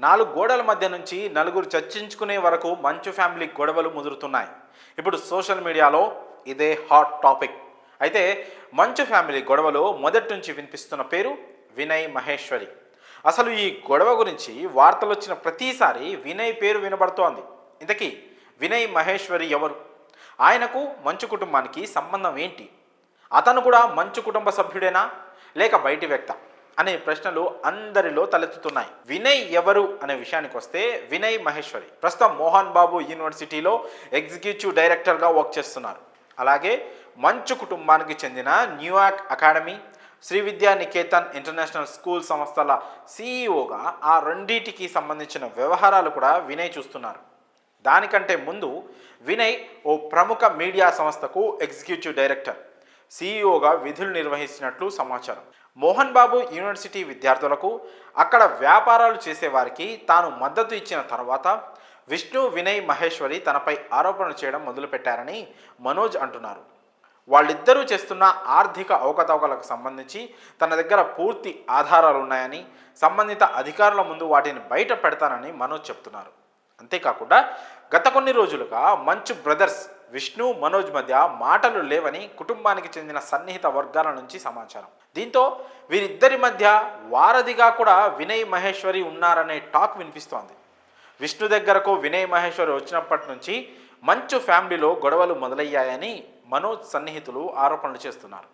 నాలుగు గోడల మధ్య నుంచి నలుగురు చర్చించుకునే వరకు మంచు ఫ్యామిలీ గొడవలు ముదురుతున్నాయి. ఇప్పుడు సోషల్ మీడియాలో ఇదే హాట్ టాపిక్. అయితే మంచు ఫ్యామిలీ గొడవలో మొదటి నుంచి వినిపిస్తున్న పేరు వినయ్ మహేశ్వరి. అసలు ఈ గొడవ గురించి వార్తలు వచ్చిన ప్రతిసారి వినయ్ పేరు వినబడుతోంది. ఇంతకీ వినయ్ మహేశ్వరి ఎవరు? ఆయనకు మంచు కుటుంబానికి సంబంధం ఏంటి? అతను కూడా మంచు కుటుంబ సభ్యుడేనా లేక బయటి వ్యక్త అనే ప్రశ్నలు అందరిలో తలెత్తుతున్నాయి. వినయ్ ఎవరు అనే విషయానికి వస్తే వినయ్ మహేశ్వరి ప్రస్తుతం మోహన్ బాబు యూనివర్సిటీలో ఎగ్జిక్యూటివ్ డైరెక్టర్గా వర్క్ చేస్తున్నారు. అలాగే మంచు కుటుంబానికి చెందిన న్యూయార్క్ అకాడమీ, శ్రీ విద్యా నికేతన్ ఇంటర్నేషనల్ స్కూల్ సంస్థల సీఈఓగా ఆ రెండింటికి సంబంధించిన వ్యవహారాలు కూడా వినయ్ చూస్తున్నారు. దానికంటే ముందు వినయ్ ఓ ప్రముఖ మీడియా సంస్థకు ఎగ్జిక్యూటివ్ డైరెక్టర్, సీఈఓగా విధులు నిర్వహిస్తున్నట్లు సమాచారం. మోహన్ బాబు యూనివర్సిటీ విద్యార్థులకు, అక్కడ వ్యాపారాలు చేసేవారికి తాను మద్దతు ఇచ్చిన తర్వాత విష్ణు, వినయ్ మహేశ్వరి తనపై ఆరోపణలు చేయడం మొదలుపెట్టారని మనోజ్ అంటున్నారు. వాళ్ళిద్దరూ చేస్తున్న ఆర్థిక అవకతవకలకు సంబంధించి తన దగ్గర పూర్తి ఆధారాలు ఉన్నాయని, సంబంధిత అధికారుల ముందు వాటిని బయట పెడతానని మనోజ్ చెప్తున్నారు. అంతేకాకుండా గత కొన్ని రోజులుగా మంచు బ్రదర్స్ విష్ణు, మనోజ్ మధ్య మాటలు లేవని కుటుంబానికి చెందిన సన్నిహిత వర్గాల నుంచి సమాచారం. దీంతో వీరిద్దరి మధ్య వారధిగా కూడా వినయ్ మహేశ్వరి ఉన్నారనే టాక్ వినిపిస్తోంది. విష్ణు దగ్గరకు వినయ్ మహేశ్వరి వచ్చినప్పటి నుంచి మంచు ఫ్యామిలీలో గొడవలు మొదలయ్యాయని మనోజ్ సన్నిహితులు ఆరోపణలు చేస్తున్నారు.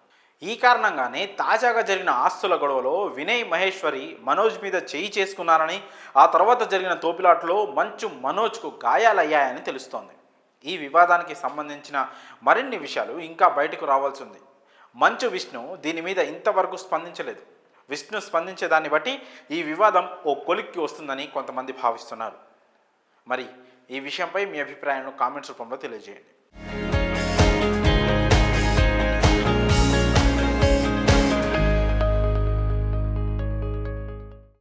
ఈ కారణంగానే తాజాగా జరిగిన ఆస్తుల గొడవలో వినయ్ మహేశ్వరి మనోజ్ మీద చేయి చేసుకున్నారని, ఆ తర్వాత జరిగిన తోపిలాట్లో మంచు మనోజ్కు గాయాలయ్యాయని తెలుస్తోంది. ఈ వివాదానికి సంబంధించిన మరిన్ని విషయాలు ఇంకా బయటకు రావాల్సి ఉంది. మంచు విష్ణు దీని మీద ఇంతవరకు స్పందించలేదు. విష్ణు స్పందించేదాన్ని బట్టి ఈ వివాదం ఓ కొలిక్కి వస్తుందని కొంతమంది భావిస్తున్నారు. మరి ఈ విషయంపై మీ అభిప్రాయాలను కామెంట్స్ రూపంలో తెలియజేయండి.